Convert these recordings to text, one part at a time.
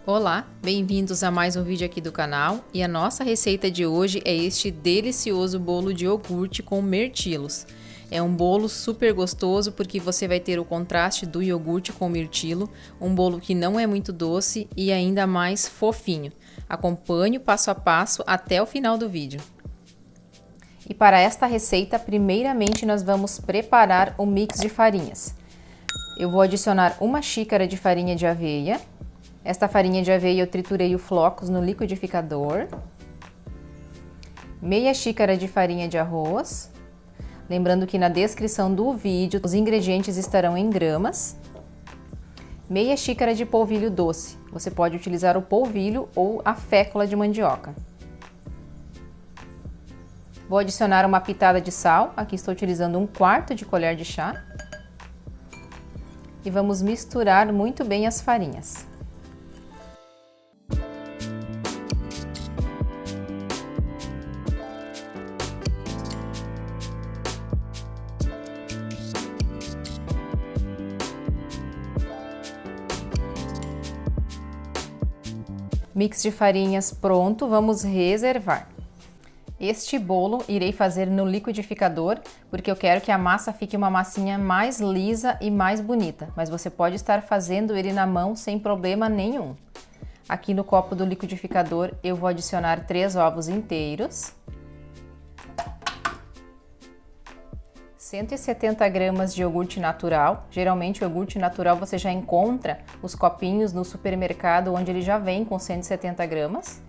Olá, bem-vindos a mais um vídeo aqui do canal e a nossa receita de hoje é este delicioso bolo de iogurte com mirtilos. É um bolo super gostoso porque você vai ter o contraste do iogurte com mirtilo, um bolo que não é muito doce e ainda mais fofinho. Acompanhe o passo a passo até o final do vídeo. E para esta receita, primeiramente nós vamos preparar o mix de farinhas. Eu vou adicionar uma xícara de farinha de aveia. Esta farinha de aveia eu triturei os flocos no liquidificador. Meia xícara de farinha de arroz. Lembrando que na descrição do vídeo os ingredientes estarão em gramas. Meia xícara de polvilho doce. Você pode utilizar o polvilho ou a fécula de mandioca. Vou adicionar uma pitada de sal. Aqui estou utilizando 1/4 de colher de chá. E vamos misturar muito bem as farinhas. Mix de farinhas pronto, vamos reservar. Este bolo irei fazer no liquidificador, porque eu quero que a massa fique uma massinha mais lisa e mais bonita, mas você pode estar fazendo ele na mão sem problema nenhum. Aqui no copo do liquidificador eu vou adicionar 3 ovos inteiros, 170 gramas de iogurte natural. Geralmente o iogurte natural você já encontra os copinhos no supermercado, onde ele já vem com 170 gramas.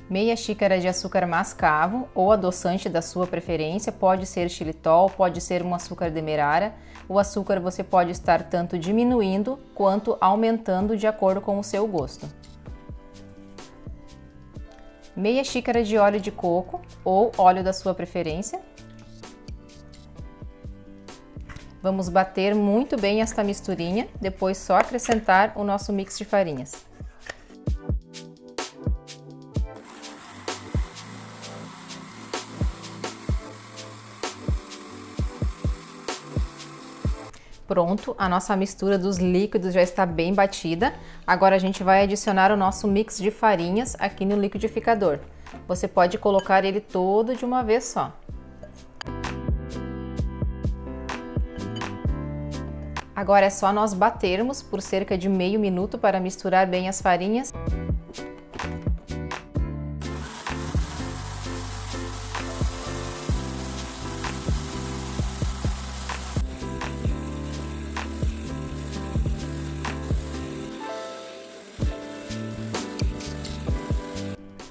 Meia xícara de açúcar mascavo ou adoçante da sua preferência, pode ser xilitol, pode ser um açúcar demerara. O açúcar você pode estar tanto diminuindo quanto aumentando de acordo com o seu gosto. Meia xícara de óleo de coco ou óleo da sua preferência. Vamos bater muito bem esta misturinha, depois só acrescentar o nosso mix de farinhas. Pronto, a nossa mistura dos líquidos já está bem batida. Agora a gente vai adicionar o nosso mix de farinhas aqui no liquidificador. Você pode colocar ele todo de uma vez só. Agora é só nós batermos por cerca de meio minuto para misturar bem as farinhas.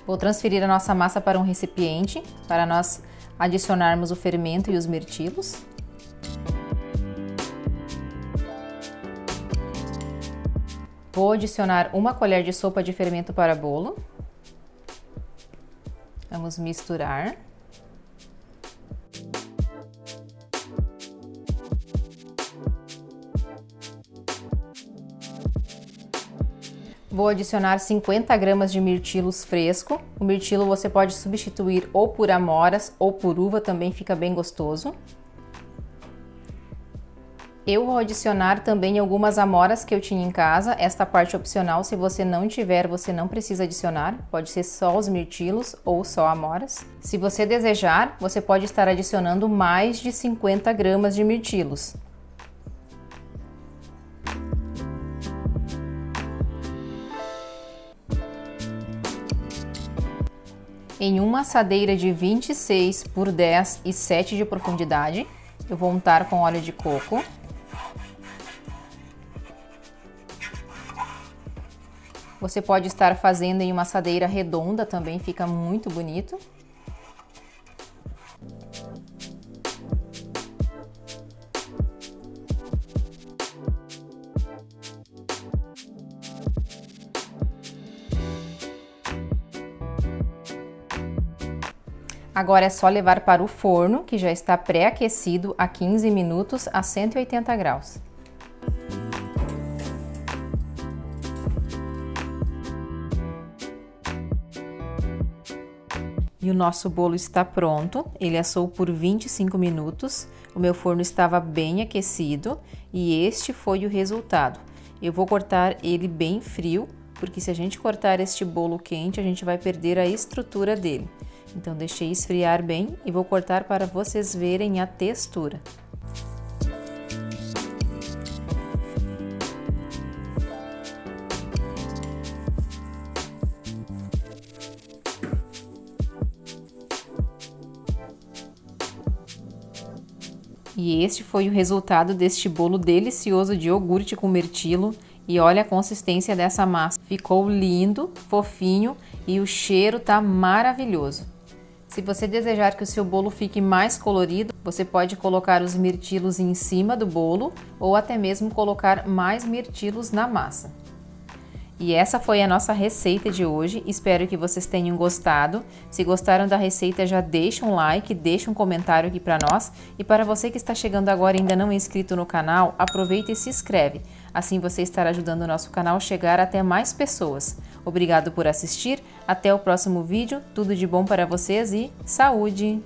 Vou transferir a nossa massa para um recipiente, para nós adicionarmos o fermento e os mirtilos. Vou adicionar 1 colher de sopa de fermento para bolo. Vamos misturar. Vou adicionar 50 gramas de mirtilos fresco. O mirtilo você pode substituir ou por amoras ou por uva, também fica bem gostoso. Eu vou adicionar também algumas amoras que eu tinha em casa. Esta parte é opcional, se você não tiver, você não precisa adicionar. Pode ser só os mirtilos ou só amoras. Se você desejar, você pode estar adicionando mais de 50 gramas de mirtilos. Em uma assadeira de 26 por 10 e 7 de profundidade, eu vou untar com óleo de coco. Você pode estar fazendo em uma assadeira redonda, também fica muito bonito. Agora é só levar para o forno, que já está pré-aquecido a 15 minutos a 180 graus. E o nosso bolo está pronto, ele assou por 25 minutos, o meu forno estava bem aquecido e este foi o resultado. Eu vou cortar ele bem frio, porque se a gente cortar este bolo quente, a gente vai perder a estrutura dele. Então deixei esfriar bem e vou cortar para vocês verem a textura. E este foi o resultado deste bolo delicioso de iogurte com mirtilo. E olha a consistência dessa massa. Ficou lindo, fofinho e o cheiro tá maravilhoso. Se você desejar que o seu bolo fique mais colorido, você pode colocar os mirtilos em cima do bolo ou até mesmo colocar mais mirtilos na massa. E essa foi a nossa receita de hoje, espero que vocês tenham gostado. Se gostaram da receita, já deixa um like, deixa um comentário aqui para nós. E para você que está chegando agora e ainda não é inscrito no canal, aproveita e se inscreve. Assim você estará ajudando o nosso canal a chegar até mais pessoas. Obrigado por assistir, até o próximo vídeo, tudo de bom para vocês e saúde!